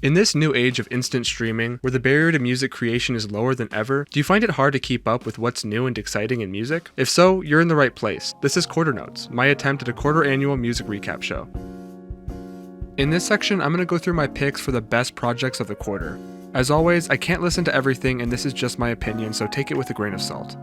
In this new age of instant streaming, where the barrier to music creation is lower than ever, do you find it hard to keep up with what's new and exciting in music? If so, you're in the right place. This is Quarter Notes, my attempt at a quarter annual music recap show. In this section, I'm going to go through my picks for the best projects of the quarter. As always, I can't listen to everything and this is just my opinion, so take it with a grain of salt.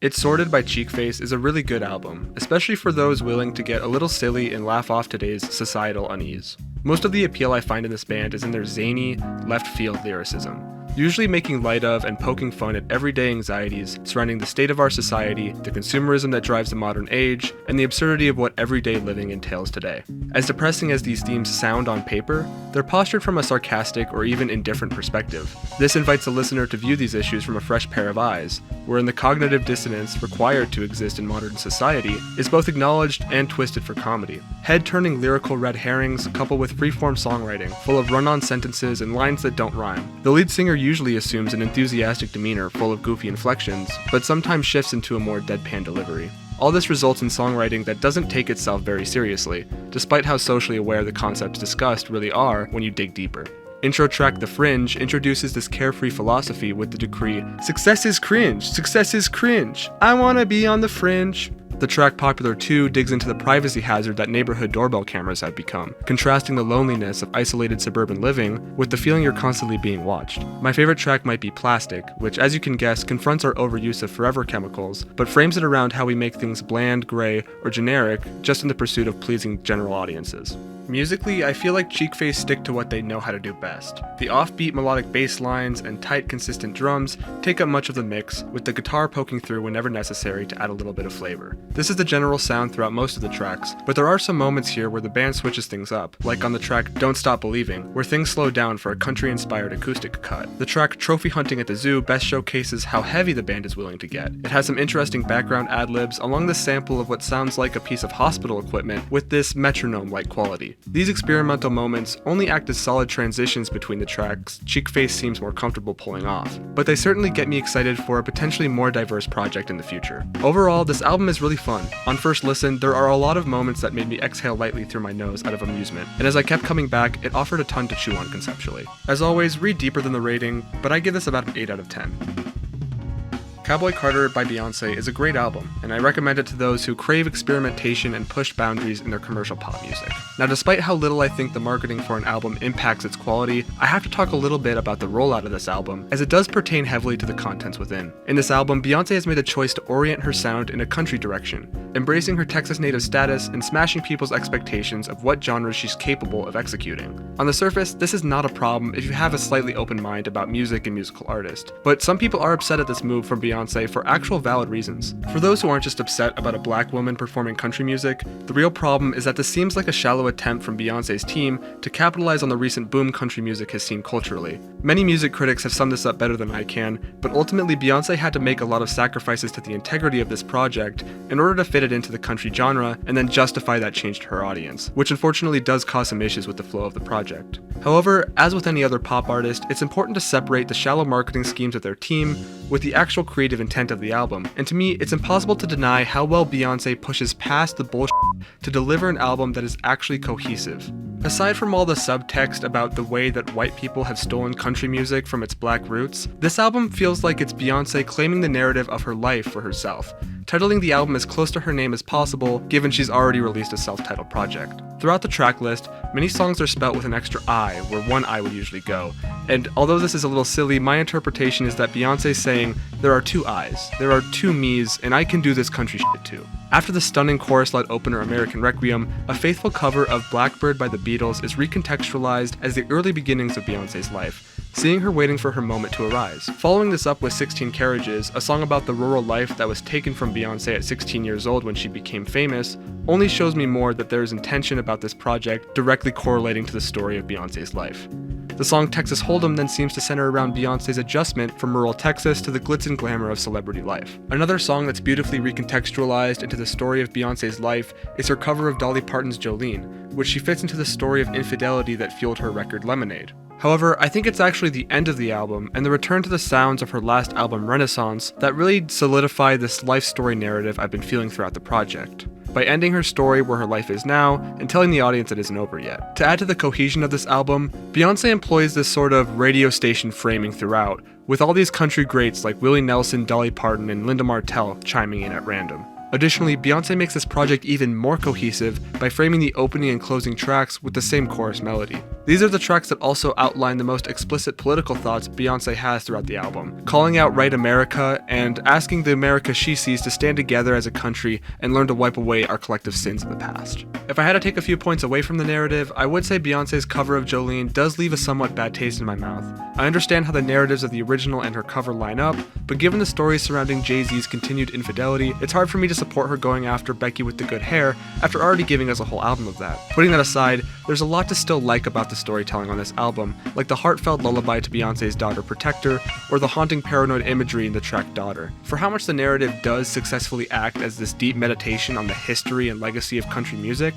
It's Sorted by Cheekface is a really good album, especially for those willing to get a little silly and laugh off today's societal unease. Most of the appeal I find in this band is in their zany, left-field lyricism, usually making light of and poking fun at everyday anxieties surrounding the state of our society, the consumerism that drives the modern age, and the absurdity of what everyday living entails today. As depressing as these themes sound on paper, they're postured from a sarcastic or even indifferent perspective. This invites the listener to view these issues from a fresh pair of eyes, wherein the cognitive dissonance required to exist in modern society is both acknowledged and twisted for comedy. Head-turning lyrical red herrings coupled with free-form songwriting, full of run-on sentences and lines that don't rhyme. The lead singer usually assumes an enthusiastic demeanor full of goofy inflections, but sometimes shifts into a more deadpan delivery. All this results in songwriting that doesn't take itself very seriously, despite how socially aware the concepts discussed really are when you dig deeper. Intro track The Fringe introduces this carefree philosophy with the decree, "Success is cringe, success is cringe, I wanna be on the fringe." The track Popular 2 digs into the privacy hazard that neighborhood doorbell cameras have become, contrasting the loneliness of isolated suburban living with the feeling you're constantly being watched. My favorite track might be Plastic, which as you can guess confronts our overuse of forever chemicals, but frames it around how we make things bland, gray, or generic just in the pursuit of pleasing general audiences. Musically, I feel like Cheekface stick to what they know how to do best. The offbeat melodic bass lines and tight, consistent drums take up much of the mix, with the guitar poking through whenever necessary to add a little bit of flavor. This is the general sound throughout most of the tracks, but there are some moments here where the band switches things up, like on the track Don't Stop Believing, where things slow down for a country-inspired acoustic cut. The track Trophy Hunting at the Zoo best showcases how heavy the band is willing to get. It has some interesting background ad-libs along the sample of what sounds like a piece of hospital equipment with this metronome-like quality. These experimental moments only act as solid transitions between the tracks Cheekface seems more comfortable pulling off, but they certainly get me excited for a potentially more diverse project in the future. Overall, this album is really fun. On first listen, there are a lot of moments that made me exhale lightly through my nose out of amusement, and as I kept coming back, it offered a ton to chew on conceptually. As always, read deeper than the rating, but I give this about an 8 out of 10. Cowboy Carter by Beyonce is a great album, and I recommend it to those who crave experimentation and push boundaries in their commercial pop music. Now, despite how little I think the marketing for an album impacts its quality, I have to talk a little bit about the rollout of this album, as it does pertain heavily to the contents within. In this album, Beyonce has made a choice to orient her sound in a country direction, embracing her Texas native status and smashing people's expectations of what genres she's capable of executing. On the surface, this is not a problem if you have a slightly open mind about music and musical artists, but some people are upset at this move from Beyonce for actual valid reasons. For those who aren't just upset about a black woman performing country music, the real problem is that this seems like a shallow attempt from Beyonce's team to capitalize on the recent boom country music has seen culturally. Many music critics have summed this up better than I can, but ultimately Beyonce had to make a lot of sacrifices to the integrity of this project in order to fit it into the country genre and then justify that change to her audience, which unfortunately does cause some issues with the flow of the project. However, as with any other pop artist, it's important to separate the shallow marketing schemes of their team with the actual creative intent of the album, and to me, it's impossible to deny how well Beyonce pushes past the bullshit to deliver an album that is actually cohesive. Aside from all the subtext about the way that white people have stolen country music from its black roots, this album feels like it's Beyonce claiming the narrative of her life for herself, titling the album as close to her name as possible given she's already released a self-titled project. Throughout the track list, many songs are spelt with an extra I where one I would usually go, and although this is a little silly, my interpretation is that Beyonce's saying, there are two I's, there are two me's, and I can do this country shit too. After the stunning chorus-led opener American Requiem, a faithful cover of Blackbird by the Beatles is recontextualized as the early beginnings of Beyonce's life, seeing her waiting for her moment to arise. Following this up with 16 Carriages, a song about the rural life that was taken from Beyonce at 16 years old when she became famous, only shows me more that there is intention about this project directly correlating to the story of Beyonce's life. The song Texas Hold'em then seems to center around Beyonce's adjustment from rural Texas to the glitz and glamour of celebrity life. Another song that's beautifully recontextualized into the story of Beyonce's life is her cover of Dolly Parton's Jolene, which she fits into the story of infidelity that fueled her record Lemonade. However, I think it's actually the end of the album and the return to the sounds of her last album Renaissance that really solidify this life story narrative I've been feeling throughout the project. by ending her story where her life is now and telling the audience it isn't over yet. To add to the cohesion of this album, Beyoncé employs this sort of radio station framing throughout, with all these country greats like Willie Nelson, Dolly Parton, and Linda Martell chiming in at random. Additionally, Beyoncé makes this project even more cohesive by framing the opening and closing tracks with the same chorus melody. These are the tracks that also outline the most explicit political thoughts Beyoncé has throughout the album, calling out Right America and asking the America she sees to stand together as a country and learn to wipe away our collective sins of the past. If I had to take a few points away from the narrative, I would say Beyoncé's cover of Jolene does leave a somewhat bad taste in my mouth. I understand how the narratives of the original and her cover line up, but given the stories surrounding Jay-Z's continued infidelity, it's hard for me to support her going after Becky with the good hair after already giving us a whole album of that. Putting that aside, there's a lot to still like about the storytelling on this album, like the heartfelt lullaby to Beyoncé's daughter Protector, or the haunting paranoid imagery in the track Daughter. For how much the narrative does successfully act as this deep meditation on the history and legacy of country music,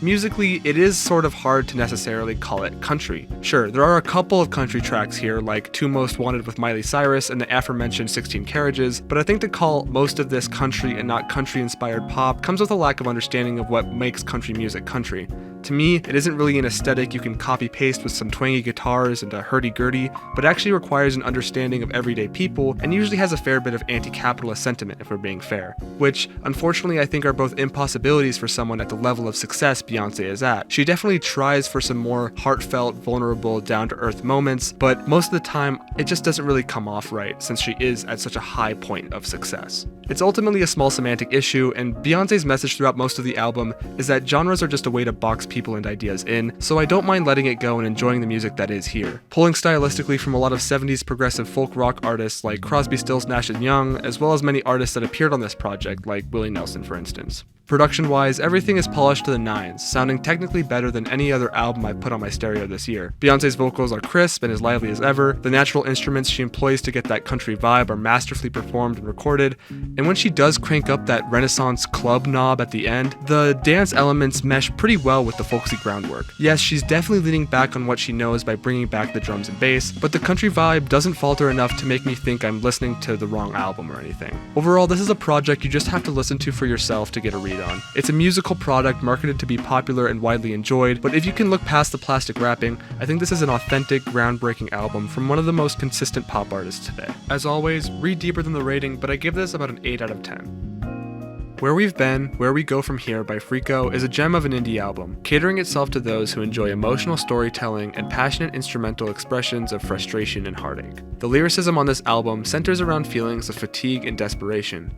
musically, it is sort of hard to necessarily call it country. Sure, there are a couple of country tracks here, like Two Most Wanted with Miley Cyrus and the aforementioned 16 Carriages, but I think to call most of this country and not country-inspired pop comes with a lack of understanding of what makes country music country. To me, it isn't really an aesthetic you can copy-paste with some twangy guitars and a hurdy-gurdy, but actually requires an understanding of everyday people and usually has a fair bit of anti-capitalist sentiment if we're being fair, which, unfortunately, I think are both impossibilities for someone at the level of success Beyoncé is at. She definitely tries for some more heartfelt, vulnerable, down-to-earth moments, but most of the time, it just doesn't really come off right since she is at such a high point of success. It's ultimately a small semantic issue, and Beyoncé's message throughout most of the album is that genres are just a way to box people and ideas in, so I don't mind letting it go and enjoying the music that is here. Pulling stylistically from a lot of 70s progressive folk rock artists like Crosby, Stills, Nash & Young, as well as many artists that appeared on this project like Willie Nelson for instance. Production-wise, everything is polished to the nines, sounding technically better than any other album I've put on my stereo this year. Beyoncé's vocals are crisp and as lively as ever, the natural instruments she employs to get that country vibe are masterfully performed and recorded, and when she does crank up that Renaissance club knob at the end, the dance elements mesh pretty well with the folksy groundwork. Yes, she's definitely leaning back on what she knows by bringing back the drums and bass, but the country vibe doesn't falter enough to make me think I'm listening to the wrong album or anything. Overall, this is a project you just have to listen to for yourself to get a read on. It's a musical product marketed to be popular and widely enjoyed, but if you can look past the plastic wrapping, I think this is an authentic, groundbreaking album from one of the most consistent pop artists today. As always, read deeper than the rating, but I give this about an 8 out of 10. Where We've Been, Where We Go From Here by Freako is a gem of an indie album, catering itself to those who enjoy emotional storytelling and passionate instrumental expressions of frustration and heartache. The lyricism on this album centers around feelings of fatigue and desperation.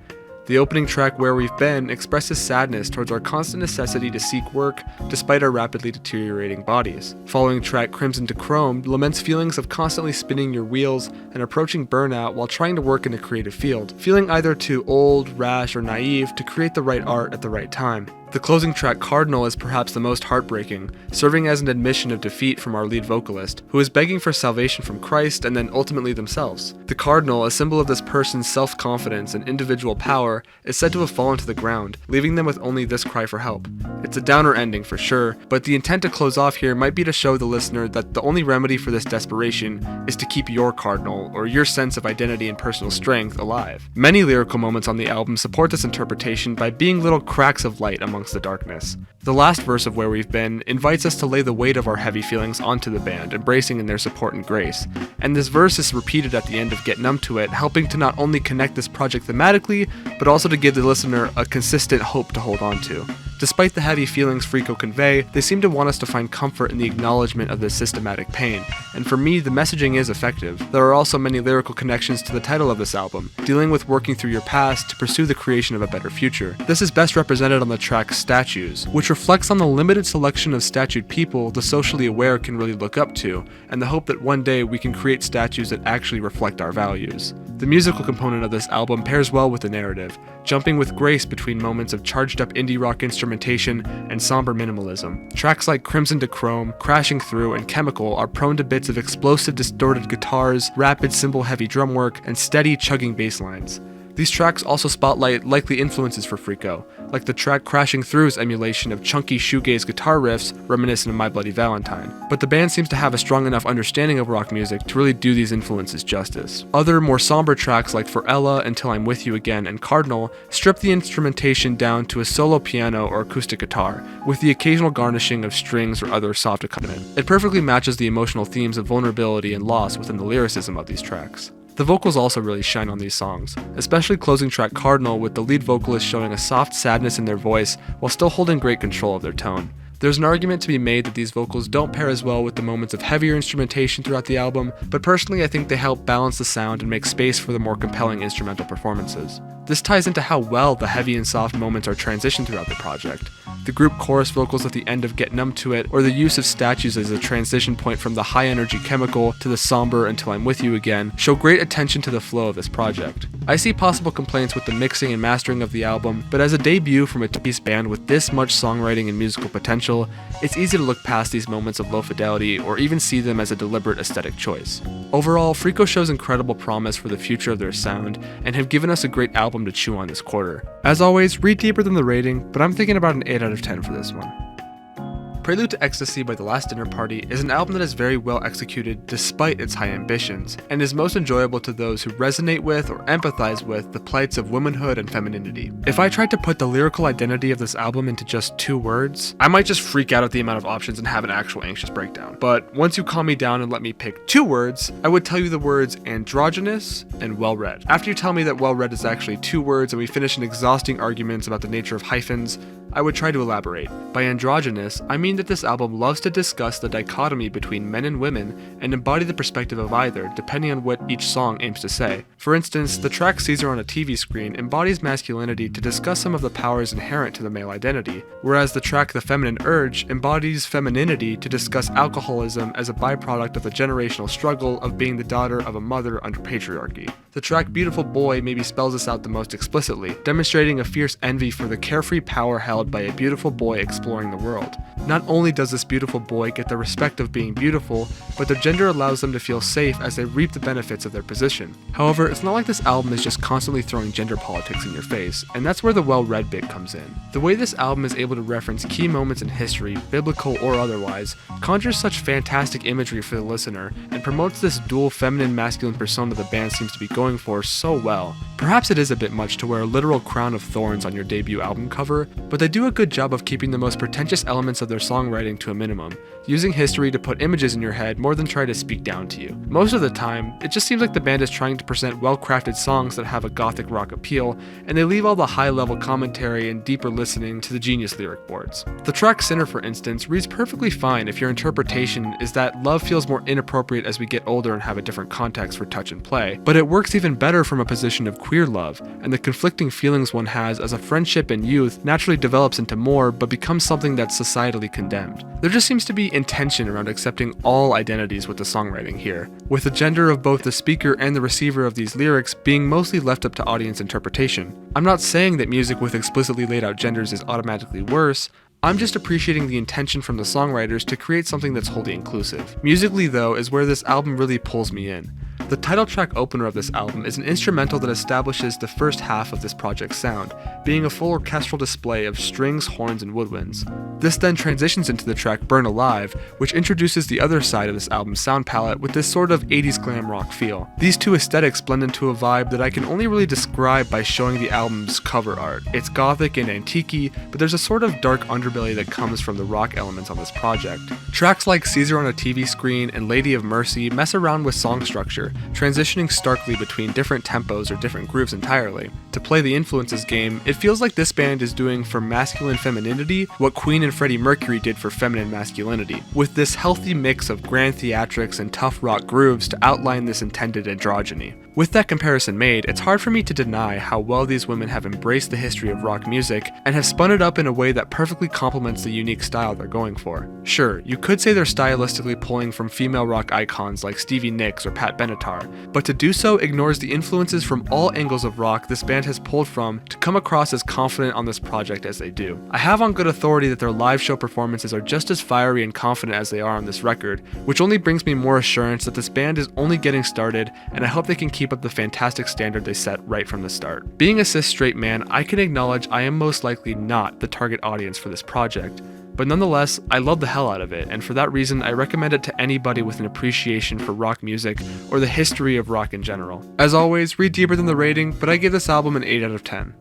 The opening track, Where We've Been, expresses sadness towards our constant necessity to seek work despite our rapidly deteriorating bodies. Following track, Crimson to Chrome, laments feelings of constantly spinning your wheels and approaching burnout while trying to work in a creative field, feeling either too old, rash, or naive to create the right art at the right time. The closing track, Cardinal, is perhaps the most heartbreaking, serving as an admission of defeat from our lead vocalist, who is begging for salvation from Christ and then ultimately themselves. The Cardinal, a symbol of this person's self-confidence and individual power, is said to have fallen to the ground, leaving them with only this cry for help. It's a downer ending for sure, but the intent to close off here might be to show the listener that the only remedy for this desperation is to keep your Cardinal, or your sense of identity and personal strength, alive. Many lyrical moments on the album support this interpretation by being little cracks of light amongst the darkness. The last verse of Where We've Been invites us to lay the weight of our heavy feelings onto the band, embracing in their support and grace. And this verse is repeated at the end of Get Numb to It, helping to not only connect this project thematically, but also to give the listener a consistent hope to hold on to. Despite the heavy feelings Freako convey, they seem to want us to find comfort in the acknowledgement of this systematic pain, and for me, the messaging is effective. There are also many lyrical connections to the title of this album, dealing with working through your past to pursue the creation of a better future. This is best represented on the track Statues, which reflects on the limited selection of statued people the socially aware can really look up to, and the hope that one day we can create statues that actually reflect our values. The musical component of this album pairs well with the narrative, jumping with grace between moments of charged-up indie rock instrumentation and somber minimalism. Tracks like Crimson to Chrome, Crashing Through, and Chemical are prone to bits of explosive distorted guitars, rapid cymbal-heavy drum work, and steady chugging bass lines. These tracks also spotlight likely influences for Frico, like the track Crashing Through's emulation of chunky shoegaze guitar riffs reminiscent of My Bloody Valentine, but the band seems to have a strong enough understanding of rock music to really do these influences justice. Other, more somber tracks like For Ella, Until I'm With You Again, and Cardinal strip the instrumentation down to a solo piano or acoustic guitar, with the occasional garnishing of strings or other soft accompaniment. It perfectly matches the emotional themes of vulnerability and loss within the lyricism of these tracks. The vocals also really shine on these songs, especially closing track Cardinal, with the lead vocalist showing a soft sadness in their voice while still holding great control of their tone. There's an argument to be made that these vocals don't pair as well with the moments of heavier instrumentation throughout the album, but personally I think they help balance the sound and make space for the more compelling instrumental performances. This ties into how well the heavy and soft moments are transitioned throughout the project. The group chorus vocals at the end of Get Numb to It, or the use of statues as a transition point from the high energy Chemical to the somber Until I'm With You Again, show great attention to the flow of this project. I see possible complaints with the mixing and mastering of the album, but as a debut from a two-piece band with this much songwriting and musical potential, it's easy to look past these moments of low fidelity or even see them as a deliberate aesthetic choice. Overall, Frico shows incredible promise for the future of their sound and have given us a great album to chew on this quarter. As always, read deeper than the rating, but I'm thinking about an 8 out of 10 for this one. Prelude to Ecstasy by The Last Dinner Party is an album that is very well executed despite its high ambitions, and is most enjoyable to those who resonate with or empathize with the plights of womanhood and femininity. If I tried to put the lyrical identity of this album into just 2 words, I might just freak out at the amount of options and have an actual anxious breakdown. But once you calm me down and let me pick 2 words, I would tell you the words androgynous and well-read. After you tell me that well-read is actually 2 words and we finish in exhausting arguments about the nature of hyphens, I would try to elaborate. By androgynous, I mean that this album loves to discuss the dichotomy between men and women and embody the perspective of either, depending on what each song aims to say. For instance, the track Caesar on a TV Screen embodies masculinity to discuss some of the powers inherent to the male identity, whereas the track The Feminine Urge embodies femininity to discuss alcoholism as a byproduct of the generational struggle of being the daughter of a mother under patriarchy. The track Beautiful Boy maybe spells this out the most explicitly, demonstrating a fierce envy for the carefree power held by a beautiful boy exploring the world. Not only does this beautiful boy get the respect of being beautiful, but their gender allows them to feel safe as they reap the benefits of their position. However, it's not like this album is just constantly throwing gender politics in your face, and that's where the well-read bit comes in. The way this album is able to reference key moments in history, biblical or otherwise, conjures such fantastic imagery for the listener, and promotes this dual feminine-masculine persona the band seems to be going for so well. Perhaps it is a bit much to wear a literal crown of thorns on your debut album cover, but they do a good job of keeping the most pretentious elements of their songwriting to a minimum, using history to put images in your head more than try to speak down to you. Most of the time, it just seems like the band is trying to present well-crafted songs that have a gothic rock appeal, and they leave all the high-level commentary and deeper listening to the genius lyric boards. The track Sinner, for instance, reads perfectly fine if your interpretation is that love feels more inappropriate as we get older and have a different context for touch and play, but it works even better from a position of queer love, and the conflicting feelings one has as a friendship in youth naturally develops into more but becomes something that's societally condemned. There just seems to be intention around accepting all identities with the songwriting here, with the gender of both the speaker and the receiver of these lyrics being mostly left up to audience interpretation. I'm not saying that music with explicitly laid out genders is automatically worse, I'm just appreciating the intention from the songwriters to create something that's wholly inclusive. Musically though is where this album really pulls me in. The title track opener of this album is an instrumental that establishes the first half of this project's sound, being a full orchestral display of strings, horns, and woodwinds. This then transitions into the track Burn Alive, which introduces the other side of this album's sound palette with this sort of 80s glam rock feel. These two aesthetics blend into a vibe that I can only really describe by showing the album's cover art. It's gothic and antique-y, but there's a sort of dark underbelly that comes from the rock elements on this project. Tracks like Caesar on a TV Screen and Lady of Mercy mess around with song structure, transitioning starkly between different tempos or different grooves entirely. To play the influences game, it feels like this band is doing for masculine femininity what Queen and Freddie Mercury did for feminine masculinity, with this healthy mix of grand theatrics and tough rock grooves to outline this intended androgyny. With that comparison made, it's hard for me to deny how well these women have embraced the history of rock music and have spun it up in a way that perfectly complements the unique style they're going for. Sure, you could say they're stylistically pulling from female rock icons like Stevie Nicks or Pat Benatar, but to do so ignores the influences from all angles of rock this band has pulled from to come across as confident on this project as they do. I have on good authority that their live show performances are just as fiery and confident as they are on this record, which only brings me more assurance that this band is only getting started, and I hope they can keep keep up the fantastic standard they set right from the start. Being a cis straight man, I can acknowledge I am most likely not the target audience for this project, but nonetheless, I love the hell out of it, and for that reason, I recommend it to anybody with an appreciation for rock music or the history of rock in general. As always, read deeper than the rating, but I give this album an 8 out of 10.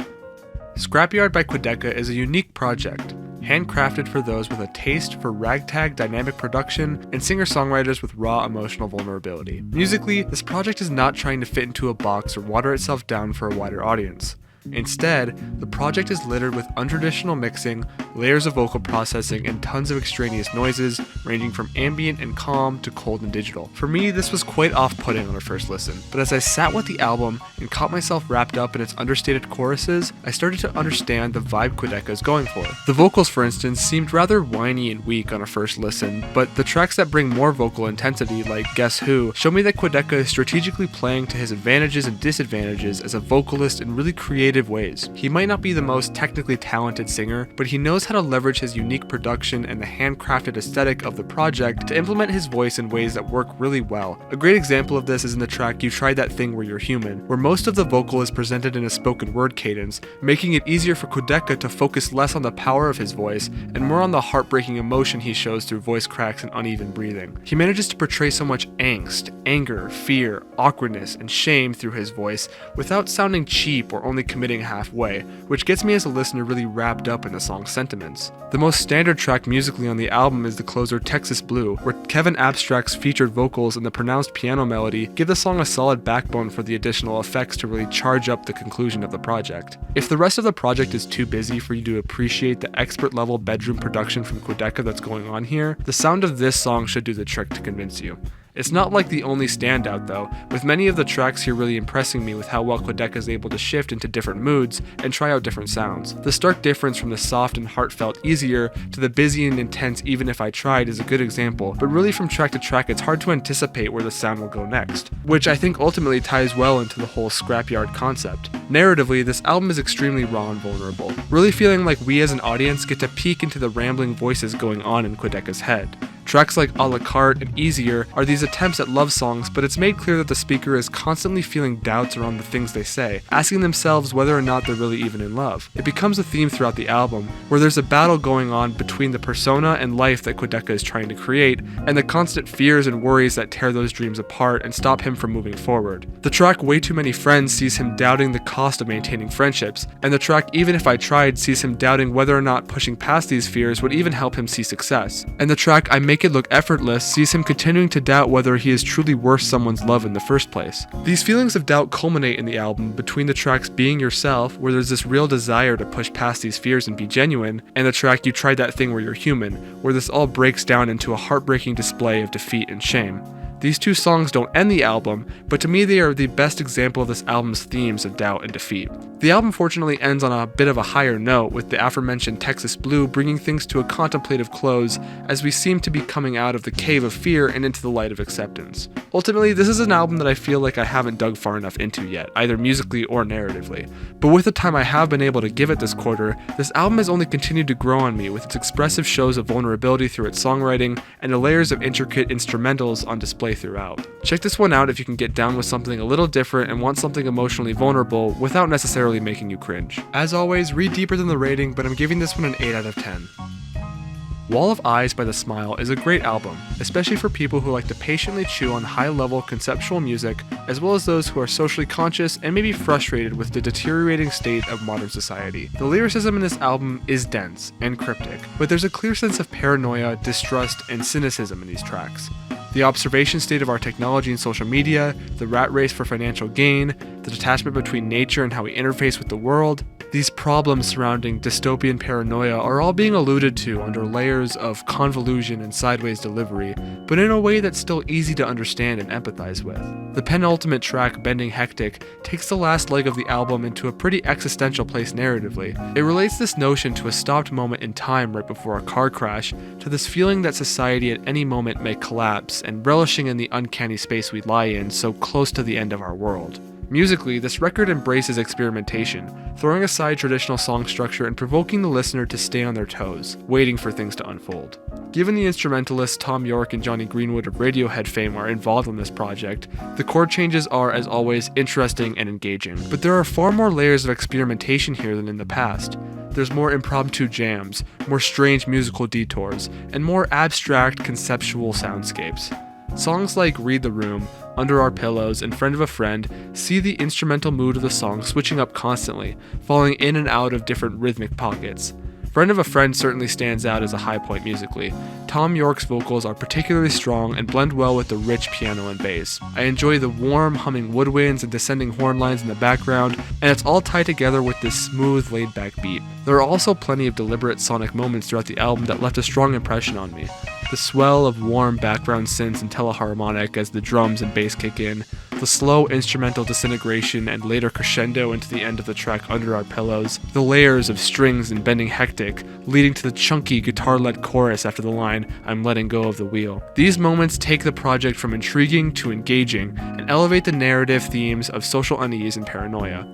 Scrapyard by Quedeca is a unique project, handcrafted for those with a taste for ragtag dynamic production and singer-songwriters with raw emotional vulnerability. Musically, this project is not trying to fit into a box or water itself down for a wider audience. Instead, the project is littered with untraditional mixing, layers of vocal processing, and tons of extraneous noises, ranging from ambient and calm to cold and digital. For me, this was quite off-putting on a first listen, but as I sat with the album and caught myself wrapped up in its understated choruses, I started to understand the vibe Quedeca is going for. The vocals, for instance, seemed rather whiny and weak on a first listen, but the tracks that bring more vocal intensity, like Guess Who, show me that Quedeca is strategically playing to his advantages and disadvantages as a vocalist in really creative ways. He might not be the most technically talented singer, but he knows how to leverage his unique production and the handcrafted aesthetic of the project to implement his voice in ways that work really well. A great example of this is in the track You Tried That Thing Where You're Human, where most of the vocal is presented in a spoken word cadence, making it easier for Quedeca to focus less on the power of his voice and more on the heartbreaking emotion he shows through voice cracks and uneven breathing. He manages to portray so much angst, anger, fear, awkwardness, and shame through his voice without sounding cheap or only committing halfway, which gets me as a listener really wrapped up in the song's sentiments. The most standard track musically on the album is the closer Texas Blue, where Kevin Abstract's featured vocals and the pronounced piano melody give the song a solid backbone for the additional effects to really charge up the conclusion of the project. If the rest of the project is too busy for you to appreciate the expert level bedroom production from Quedeca that's going on here, the sound of this song should do the trick to convince you. It's not like the only standout though, with many of the tracks here really impressing me with how well Quedeca is able to shift into different moods and try out different sounds. The stark difference from the soft and heartfelt Easier to the busy and intense Even If I Tried is a good example, but really from track to track it's hard to anticipate where the sound will go next, which I think ultimately ties well into the whole Scrapyard concept. Narratively, this album is extremely raw and vulnerable, really feeling like we as an audience get to peek into the rambling voices going on in Quedeca's head. Tracks like A La Carte and Easier are these attempts at love songs, but it's made clear that the speaker is constantly feeling doubts around the things they say, asking themselves whether or not they're really even in love. It becomes a theme throughout the album, where there's a battle going on between the persona and life that Quedeca is trying to create, and the constant fears and worries that tear those dreams apart and stop him from moving forward. The track Way Too Many Friends sees him doubting the cost of maintaining friendships, and the track Even If I Tried sees him doubting whether or not pushing past these fears would even help him see success. And the track I Make It Look Effortless sees him continuing to doubt whether he is truly worth someone's love in the first place. These feelings of doubt culminate in the album between the tracks Being Yourself, where there's this real desire to push past these fears and be genuine, and the track You Tried That Thing Where You're Human, where this all breaks down into a heartbreaking display of defeat and shame. These two songs don't end the album, but to me they are the best example of this album's themes of doubt and defeat. The album fortunately ends on a bit of a higher note, with the aforementioned Texas Blue bringing things to a contemplative close as we seem to be coming out of the cave of fear and into the light of acceptance. Ultimately, this is an album that I feel like I haven't dug far enough into yet, either musically or narratively. But with the time I have been able to give it this quarter, this album has only continued to grow on me with its expressive shows of vulnerability through its songwriting and the layers of intricate instrumentals on display throughout. Check this one out if you can get down with something a little different and want something emotionally vulnerable without necessarily making you cringe. As always, read deeper than the rating, but I'm giving this one an 8 out of 10. Wall of Eyes by The Smile is a great album, especially for people who like to patiently chew on high-level conceptual music, as well as those who are socially conscious and maybe frustrated with the deteriorating state of modern society. The lyricism in this album is dense and cryptic, but there's a clear sense of paranoia, distrust, and cynicism in these tracks. The observation state of our technology and social media, the rat race for financial gain, the detachment between nature and how we interface with the world, these problems surrounding dystopian paranoia are all being alluded to under layers of convolution and sideways delivery, but in a way that's still easy to understand and empathize with. The penultimate track, Bending Hectic, takes the last leg of the album into a pretty existential place narratively. It relates this notion to a stopped moment in time right before a car crash, to this feeling that society at any moment may collapse, and relishing in the uncanny space we lie in so close to the end of our world. Musically, this record embraces experimentation, throwing aside traditional song structure and provoking the listener to stay on their toes, waiting for things to unfold. Given the instrumentalists Thom Yorke and Jonny Greenwood of Radiohead fame are involved in this project, the chord changes are, as always, interesting and engaging. But there are far more layers of experimentation here than in the past. There's more impromptu jams, more strange musical detours, and more abstract conceptual soundscapes. Songs like Read the Room, Under Our Pillows, and Friend of a Friend see the instrumental mood of the song switching up constantly, falling in and out of different rhythmic pockets. Friend of a Friend certainly stands out as a high point musically. Thom Yorke's vocals are particularly strong and blend well with the rich piano and bass. I enjoy the warm, humming woodwinds and descending horn lines in the background, and it's all tied together with this smooth, laid-back beat. There are also plenty of deliberate sonic moments throughout the album that left a strong impression on me. The swell of warm background synths and teleharmonic as the drums and bass kick in, the slow instrumental disintegration and later crescendo into the end of the track Under Our Pillows, the layers of strings and bending hectic, leading to the chunky guitar-led chorus after the line, I'm letting go of the wheel. These moments take the project from intriguing to engaging and elevate the narrative themes of social unease and paranoia.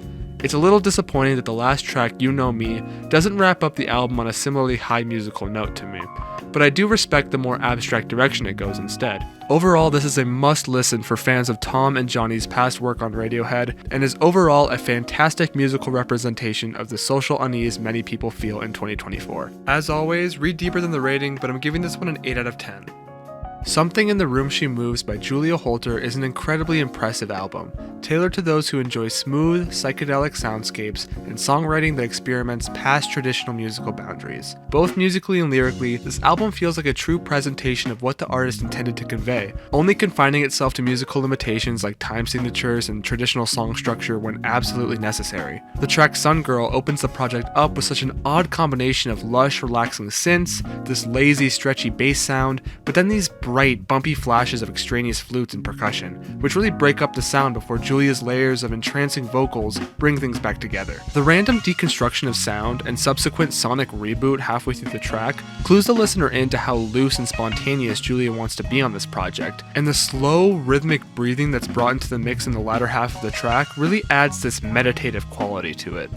It's a little disappointing that the last track, You Know Me, doesn't wrap up the album on a similarly high musical note to me, but I do respect the more abstract direction it goes instead. Overall, this is a must-listen for fans of Thom and Jonny's past work on Radiohead, and is overall a fantastic musical representation of the social unease many people feel in 2024. As always, read deeper than the rating, but I'm giving this one an 8 out of 10. Something in the Room She Moves by Julia Holter is an incredibly impressive album, tailored to those who enjoy smooth, psychedelic soundscapes and songwriting that experiments past traditional musical boundaries. Both musically and lyrically, this album feels like a true presentation of what the artist intended to convey, only confining itself to musical limitations like time signatures and traditional song structure when absolutely necessary. The track Sun Girl opens the project up with such an odd combination of lush, relaxing synths, this lazy, stretchy bass sound, but then these bright, bumpy flashes of extraneous flutes and percussion, which really break up the sound before Julia's layers of entrancing vocals bring things back together. The random deconstruction of sound and subsequent sonic reboot halfway through the track clues the listener into how loose and spontaneous Julia wants to be on this project, and the slow, rhythmic breathing that's brought into the mix in the latter half of the track really adds this meditative quality to it.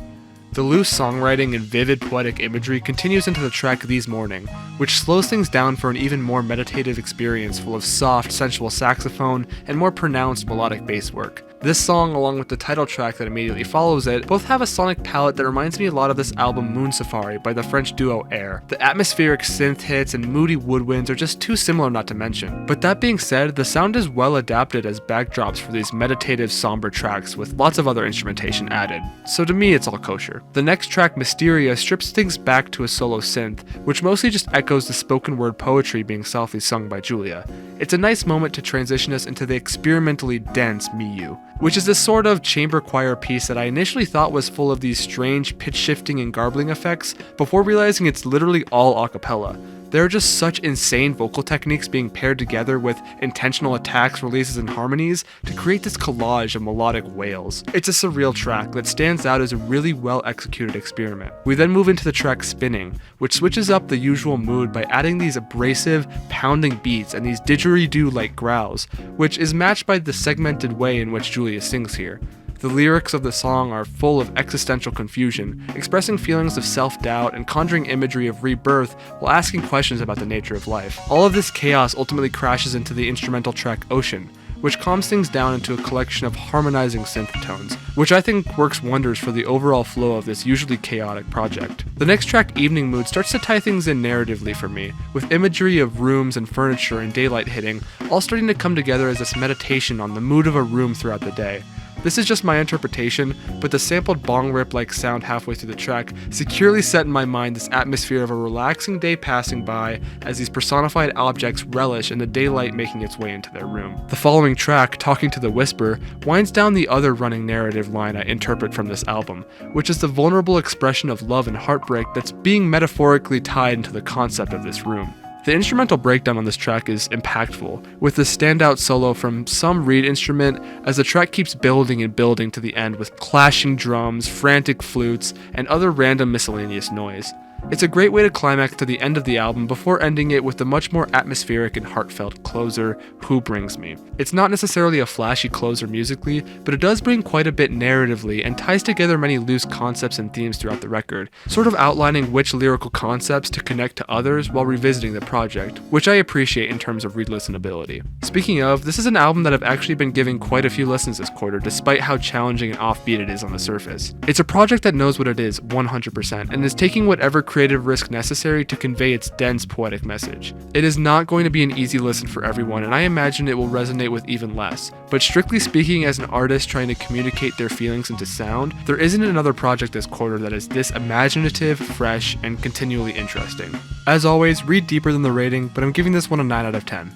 The loose songwriting and vivid poetic imagery continues into the track These Morning, which slows things down for an even more meditative experience full of soft, sensual saxophone and more pronounced melodic bass work. This song, along with the title track that immediately follows it, both have a sonic palette that reminds me a lot of this album Moon Safari by the French duo Air. The atmospheric synth hits and moody woodwinds are just too similar not to mention. But that being said, the sound is well adapted as backdrops for these meditative, somber tracks with lots of other instrumentation added. So to me, it's all kosher. The next track, Mysteria, strips things back to a solo synth, which mostly just echoes the spoken word poetry being softly sung by Julia. It's a nice moment to transition us into the experimentally dense Miyu, which is this sort of chamber choir piece that I initially thought was full of these strange pitch shifting and garbling effects, before realizing it's literally all a cappella. There are just such insane vocal techniques being paired together with intentional attacks, releases, and harmonies to create this collage of melodic wails. It's a surreal track that stands out as a really well executed experiment. We then move into the track Spinning, which switches up the usual mood by adding these abrasive, pounding beats and these didgeridoo-like growls, which is matched by the segmented way in which Julia sings here. The lyrics of the song are full of existential confusion, expressing feelings of self-doubt and conjuring imagery of rebirth while asking questions about the nature of life. All of this chaos ultimately crashes into the instrumental track Ocean, which calms things down into a collection of harmonizing synth tones, which I think works wonders for the overall flow of this usually chaotic project. The next track, Evening Mood, starts to tie things in narratively for me, with imagery of rooms and furniture and daylight hitting, all starting to come together as this meditation on the mood of a room throughout the day. This is just my interpretation, but the sampled bong rip-like sound halfway through the track securely set in my mind this atmosphere of a relaxing day passing by as these personified objects relish in the daylight making its way into their room. The following track, Talking to the Whisper, winds down the other running narrative line I interpret from this album, which is the vulnerable expression of love and heartbreak that's being metaphorically tied into the concept of this room. The instrumental breakdown on this track is impactful, with a standout solo from some reed instrument as the track keeps building and building to the end with clashing drums, frantic flutes, and other random miscellaneous noise. It's a great way to climax to the end of the album before ending it with the much more atmospheric and heartfelt closer, Who Brings Me. It's not necessarily a flashy closer musically, but it does bring quite a bit narratively and ties together many loose concepts and themes throughout the record, sort of outlining which lyrical concepts to connect to others while revisiting the project, which I appreciate in terms of re-listenability. Speaking of, this is an album that I've actually been giving quite a few listens this quarter, despite how challenging and offbeat it is on the surface. It's a project that knows what it is 100% and is taking whatever creative risk necessary to convey its dense poetic message. It is not going to be an easy listen for everyone, and I imagine it will resonate with even less, but strictly speaking, as an artist trying to communicate their feelings into sound, there isn't another project this quarter that is this imaginative, fresh, and continually interesting. As always, read deeper than the rating, but I'm giving this one a 9 out of 10.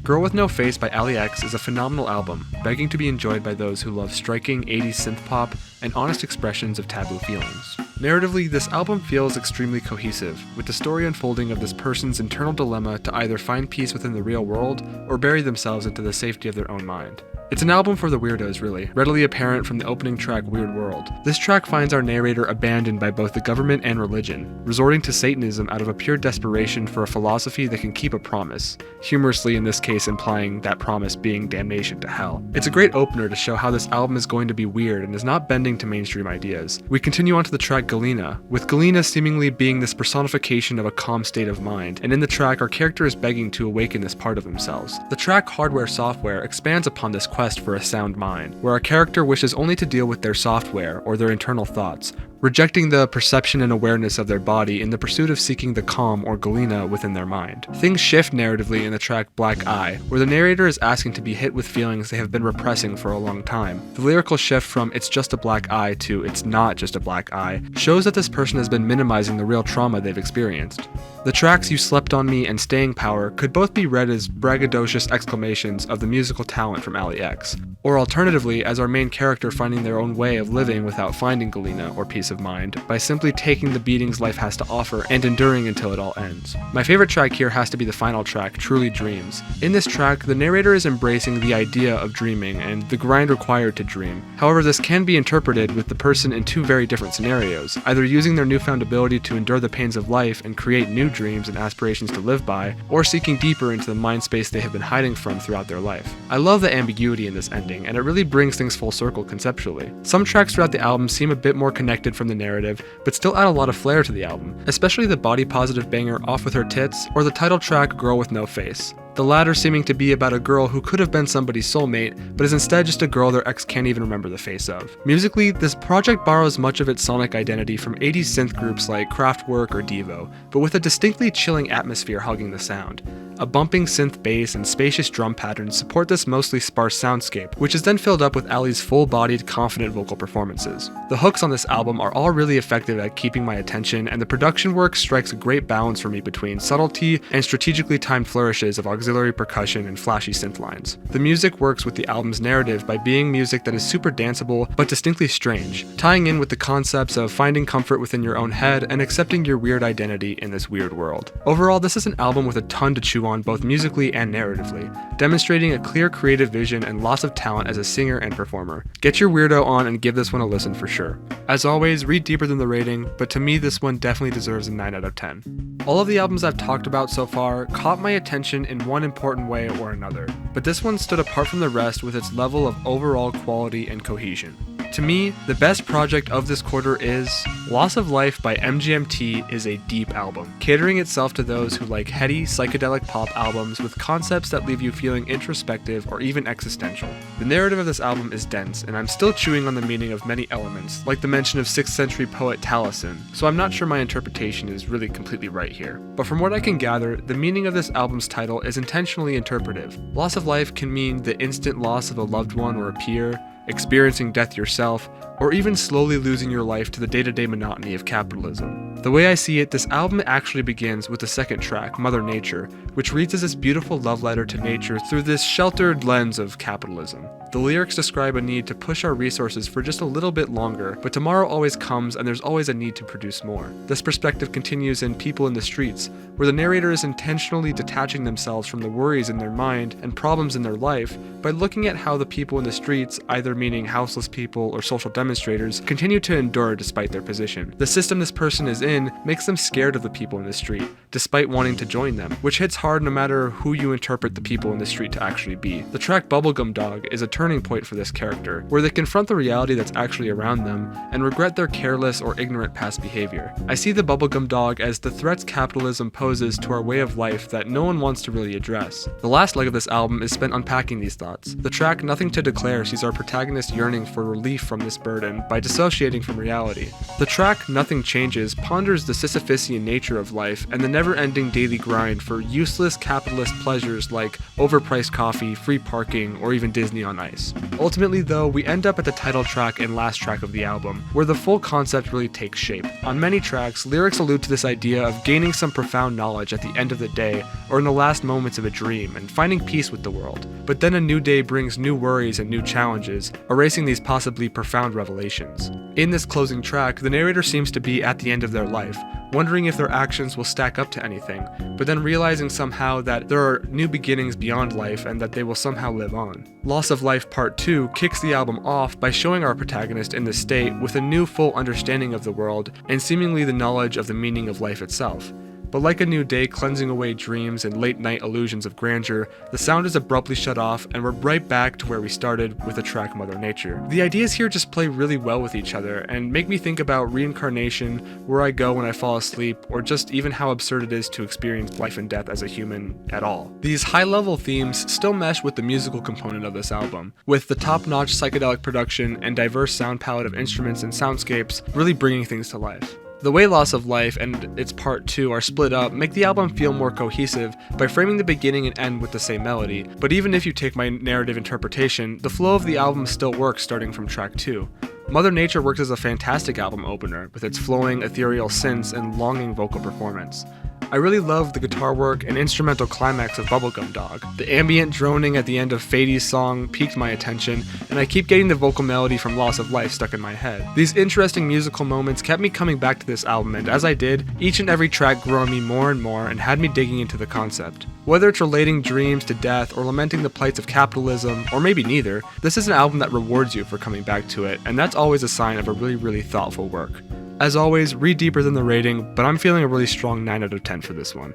Girl with No Face by Ali X is a phenomenal album, begging to be enjoyed by those who love striking 80s synth pop and honest expressions of taboo feelings. Narratively, this album feels extremely cohesive, with the story unfolding of this person's internal dilemma to either find peace within the real world or bury themselves into the safety of their own mind. It's an album for the weirdos, really, readily apparent from the opening track Weird World. This track finds our narrator abandoned by both the government and religion, resorting to Satanism out of a pure desperation for a philosophy that can keep a promise, humorously in this case implying that promise being damnation to hell. It's a great opener to show how this album is going to be weird and is not bending to mainstream ideas. We continue on to the track Galena, with Galena seemingly being this personification of a calm state of mind, and in the track our character is begging to awaken this part of themselves. The track Hardware Software expands upon this quest for a sound mind, where our character wishes only to deal with their software or their internal thoughts, rejecting the perception and awareness of their body in the pursuit of seeking the calm or galena within their mind. Things shift narratively in the track Black Eye, where the narrator is asking to be hit with feelings they have been repressing for a long time. The lyrical shift from "it's just a black eye" to "it's not just a black eye" shows that this person has been minimizing the real trauma they've experienced. The tracks You Slept on Me and Staying Power could both be read as braggadocious exclamations of the musical talent from Ali X, or alternatively as our main character finding their own way of living without finding galena or peace of mind by simply taking the beatings life has to offer and enduring until it all ends. My favorite track here has to be the final track, Truly Dreams. In this track, the narrator is embracing the idea of dreaming and the grind required to dream. However, this can be interpreted with the person in two very different scenarios, either using their newfound ability to endure the pains of life and create new dreams and aspirations to live by, or seeking deeper into the mind space they have been hiding from throughout their life. I love the ambiguity in this ending, and it really brings things full circle conceptually. Some tracks throughout the album seem a bit more connected from the narrative, but still add a lot of flair to the album, especially the body positive banger Off With Her Tits or the title track Girl With No Face. The latter seeming to be about a girl who could have been somebody's soulmate, but is instead just a girl their ex can't even remember the face of. Musically, this project borrows much of its sonic identity from 80s synth groups like Kraftwerk or Devo, but with a distinctly chilling atmosphere hugging the sound. A bumping synth bass and spacious drum patterns support this mostly sparse soundscape, which is then filled up with Ali's full-bodied, confident vocal performances. The hooks on this album are all really effective at keeping my attention, and the production work strikes a great balance for me between subtlety and strategically timed flourishes of auxiliary percussion and flashy synth lines. The music works with the album's narrative by being music that is super danceable but distinctly strange, tying in with the concepts of finding comfort within your own head and accepting your weird identity in this weird world. Overall, this is an album with a ton to chew on both musically and narratively, demonstrating a clear creative vision and lots of talent as a singer and performer. Get your weirdo on and give this one a listen for sure. As always, read deeper than the rating, but to me this one definitely deserves a 9 out of 10. All of the albums I've talked about so far caught my attention in one important way or another, but this one stood apart from the rest with its level of overall quality and cohesion. To me, the best project of this quarter is Loss of Life by MGMT is a deep album, catering itself to those who like heady, psychedelic pop albums with concepts that leave you feeling introspective or even existential. The narrative of this album is dense, and I'm still chewing on the meaning of many elements, like the mention of 6th century poet Taliesin, so I'm not sure my interpretation is really completely right here. But from what I can gather, the meaning of this album's title is intentionally interpretive. Loss of life can mean the instant loss of a loved one or a peer, experiencing death yourself, or even slowly losing your life to the day-to-day monotony of capitalism. The way I see it, this album actually begins with the second track, Mother Nature, which reads as this beautiful love letter to nature through this sheltered lens of capitalism. The lyrics describe a need to push our resources for just a little bit longer, but tomorrow always comes and there's always a need to produce more. This perspective continues in People in the Streets, where the narrator is intentionally detaching themselves from the worries in their mind and problems in their life by looking at how the people in the streets, either meaning houseless people or social demonstrators, continue to endure despite their position. The system this person is in makes them scared of the people in the street, despite wanting to join them, which hits hard no matter who you interpret the people in the street to actually be. The track Bubblegum Dog is a turning point for this character, where they confront the reality that's actually around them and regret their careless or ignorant past behavior. I see the Bubblegum Dog as the threats capitalism poses to our way of life that no one wants to really address. The last leg of this album is spent unpacking these thoughts. The track Nothing to Declare sees our protagonist yearning for relief from this burden by dissociating from reality. The track Nothing Changes ponders the Sisyphusian nature of life and the never-ending daily grind for useless capitalist pleasures like overpriced coffee, free parking, or even Disney on Ice. Ultimately though, we end up at the title track and last track of the album, where the full concept really takes shape. On many tracks, lyrics allude to this idea of gaining some profound knowledge at the end of the day or in the last moments of a dream and finding peace with the world. But then a new day brings new worries and new challenges, erasing these possibly profound revelations. In this closing track, the narrator seems to be at the end of their life, wondering if their actions will stack up to anything, but then realizing somehow that there are new beginnings beyond life and that they will somehow live on. Loss of Life Part 2 kicks the album off by showing our protagonist in this state with a new full understanding of the world and seemingly the knowledge of the meaning of life itself. But like a new day cleansing away dreams and late-night illusions of grandeur, the sound is abruptly shut off and we're right back to where we started with the track Mother Nature. The ideas here just play really well with each other and make me think about reincarnation, where I go when I fall asleep, or just even how absurd it is to experience life and death as a human at all. These high-level themes still mesh with the musical component of this album, with the top-notch psychedelic production and diverse sound palette of instruments and soundscapes really bringing things to life. The way Loss of Life and its part 2 are split up make the album feel more cohesive by framing the beginning and end with the same melody, but even if you take my narrative interpretation, the flow of the album still works starting from track 2. Mother Nature works as a fantastic album opener, with its flowing, ethereal synths and longing vocal performance. I really love the guitar work and instrumental climax of Bubblegum Dog. The ambient droning at the end of Fadie's song piqued my attention, and I keep getting the vocal melody from Loss of Life stuck in my head. These interesting musical moments kept me coming back to this album, and as I did, each and every track grew on me more and more and had me digging into the concept. Whether it's relating dreams to death or lamenting the plights of capitalism, or maybe neither, this is an album that rewards you for coming back to it, and that's always a sign of a really thoughtful work. As always, read deeper than the rating, but I'm feeling a really strong 9 out of 10 for this one.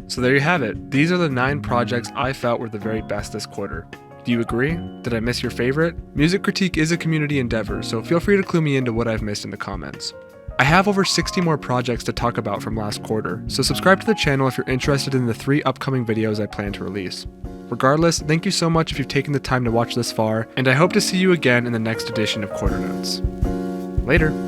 So there you have it. These are the 9 projects I felt were the very best this quarter. Do you agree? Did I miss your favorite? Music critique is a community endeavor, so feel free to clue me into what I've missed in the comments. I have over 60 more projects to talk about from last quarter, so subscribe to the channel if you're interested in the 3 upcoming videos I plan to release. Regardless, thank you so much if you've taken the time to watch this far, and I hope to see you again in the next edition of Quarter Notes. Later.